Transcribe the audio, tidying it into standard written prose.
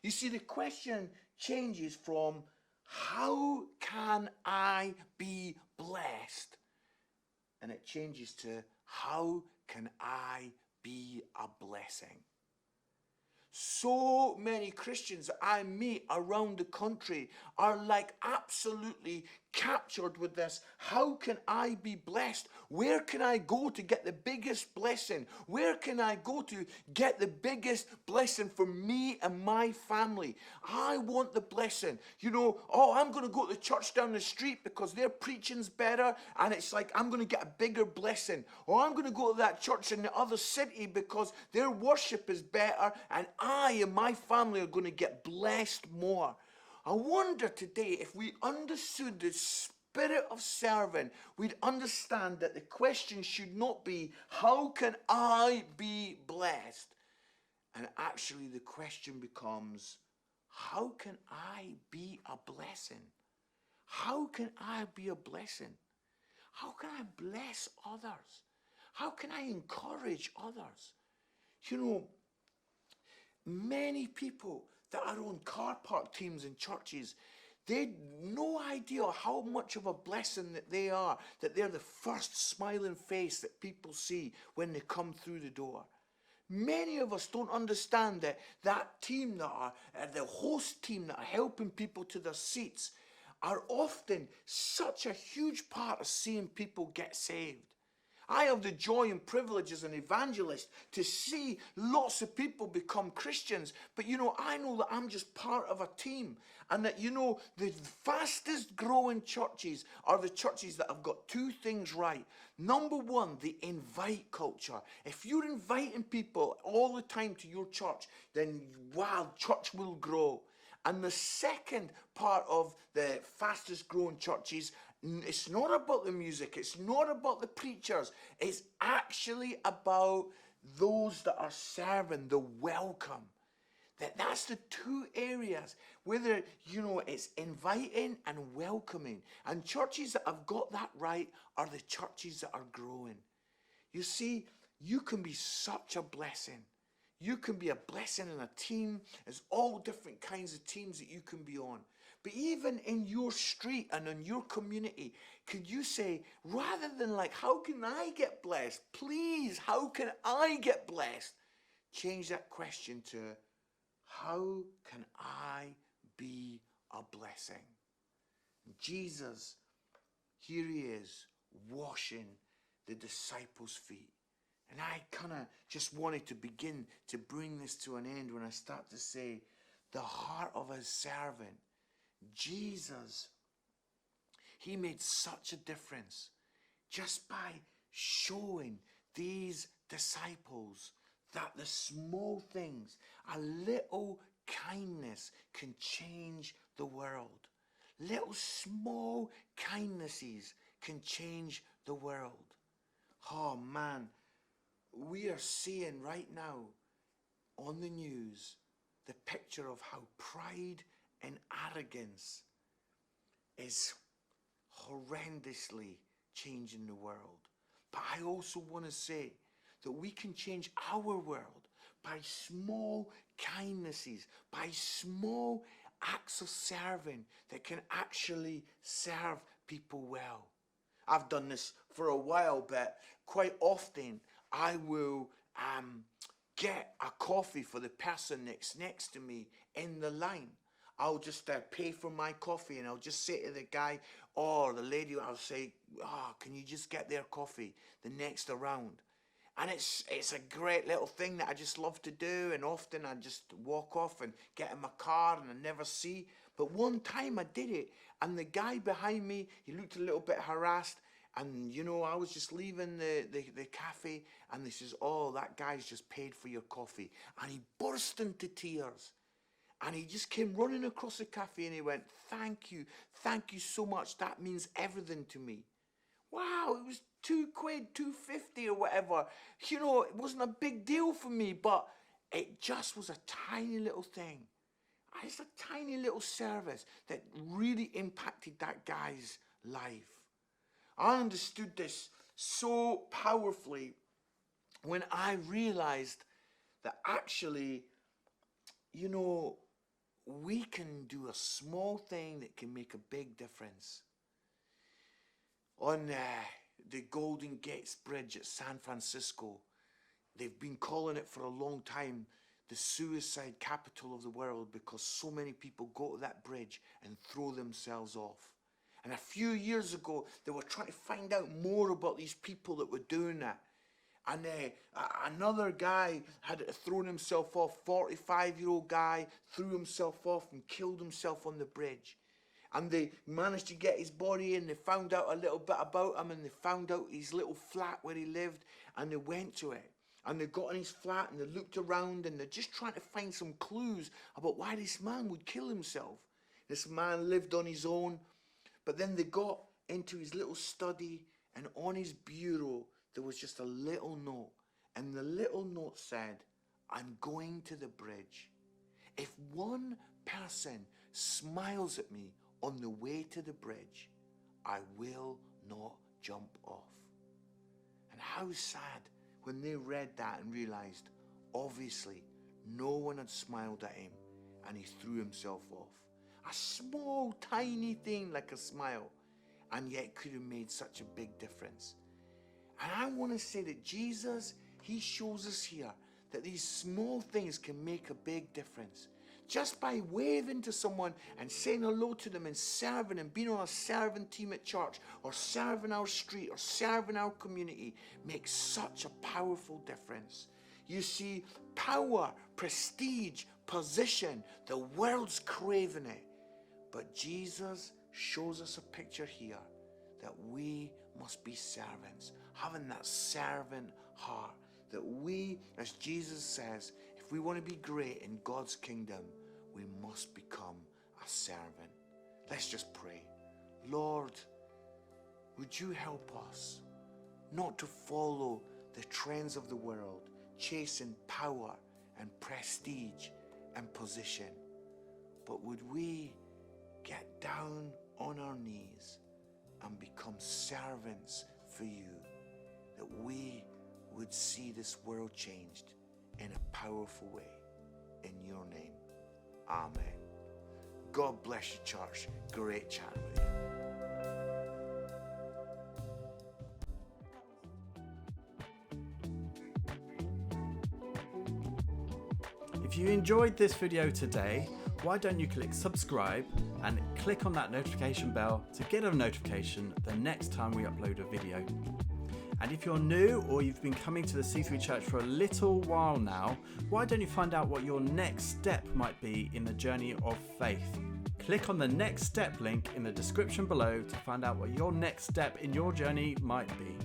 You see, the question changes from how can I be blessed? And it changes to how can I be a blessing? So many Christians that I meet around the country are like absolutely captured with this. How can I be blessed? Where can I go to get the biggest blessing? Where can I go to get the biggest blessing for me and my family? I want the blessing. You know, oh, I'm going to go to the church down the street because their preaching's better, and it's like I'm going to get a bigger blessing. Or I'm going to go to that church in the other city because their worship is better, and I and my family are going to get blessed more. I wonder today if we understood the spirit of serving, we'd understand that the question should not be, how can I be blessed? And actually the question becomes, how can I be a blessing? How can I be a blessing? How can I bless others? How can I encourage others? You know, many people that are on car park teams in churches, they no idea how much of a blessing that they are, that they're the first smiling face that people see when they come through the door. Many of us don't understand that that team that are the host team that are helping people to their seats are often such a huge part of seeing people get saved. I have the joy and privilege as an evangelist to see lots of people become Christians. But you know, I know that I'm just part of a team. And that, you know, the fastest growing churches are the churches that have got two things right. Number one, the invite culture. If you're inviting people all the time to your church, then wow, church will grow. And the second part of the fastest growing churches, it's not about the music, it's not about the preachers, it's actually about those that are serving, the welcome. That's the two areas, whether, you know, it's inviting and welcoming. And churches that have got that right are the churches that are growing. You see, you can be such a blessing. You can be a blessing in a team. There's all different kinds of teams that you can be on. But even in your street and in your community, could you say, rather than like, how can I get blessed? Please, how can I get blessed? Change that question to, how can I be a blessing? Jesus, here he is, washing the disciples' feet. And I kind of just wanted to begin to bring this to an end when I start to say, the heart of his servant, Jesus, he made such a difference just by showing these disciples that the small things, a little kindness can change the world. Little small kindnesses can change the world. Oh man, we are seeing right now on the news the picture of how pride and arrogance is horrendously changing the world. But I also want to say that we can change our world by small kindnesses, by small acts of serving that can actually serve people well. I've done this for a while, but quite often I will get a coffee for the person next to me in the line. I'll just pay for my coffee, and I'll just say to the guy or the lady, I'll say, oh, can you just get their coffee the next around? And it's a great little thing that I just love to do, and often I just walk off and get in my car and I never see. But one time I did it, and the guy behind me, he looked a little bit harassed, and you know, I was just leaving the cafe, and he says, oh, that guy's just paid for your coffee. And he burst into tears. And he just came running across the cafe and he went, thank you so much, that means everything to me. Wow, it was £2, £2.50 or whatever. You know, it wasn't a big deal for me, but it just was a tiny little thing. It's a tiny little service that really impacted that guy's life. I understood this so powerfully when I realized that actually, you know, we can do a small thing that can make a big difference. On the Golden Gate Bridge at San Francisco, they've been calling it for a long time the suicide capital of the world because so many people go to that bridge and throw themselves off. And a few years ago, they were trying to find out more about these people that were doing that. And another guy had thrown himself off, 45-year-old guy, threw himself off and killed himself on the bridge. And they managed to get his body in. They found out a little bit about him, and they found out his little flat where he lived, and they went to it. And they got in his flat, and they looked around, and they're just trying to find some clues about why this man would kill himself. This man lived on his own, but then they got into his little study, and on his bureau, there was just a little note. And the little note said, "I'm going to the bridge. If one person smiles at me on the way to the bridge, I will not jump off." And how sad when they read that and realized, obviously, no one had smiled at him and he threw himself off. A small, tiny thing like a smile, and yet could have made such a big difference. And I want to say that Jesus, he shows us here that these small things can make a big difference. Just by waving to someone and saying hello to them and serving and being on a serving team at church or serving our street or serving our community makes such a powerful difference. You see, power, prestige, position, the world's craving it. But Jesus shows us a picture here that we must be servants, having that servant heart, that we, as Jesus says, if we want to be great in God's kingdom, we must become a servant. Let's just pray. Lord, would you help us not to follow the trends of the world, chasing power and prestige and position, but would we get down on our knees and become servants for you, that we would see this world changed in a powerful way. In your name, amen. God bless you, church. Great chatting with you. If you enjoyed this video today, why don't you click subscribe and click on that notification bell to get a notification the next time we upload a video. And if you're new or you've been coming to the C3 Church for a little while now, why don't you find out what your next step might be in the journey of faith? Click on the next step link in the description below to find out what your next step in your journey might be.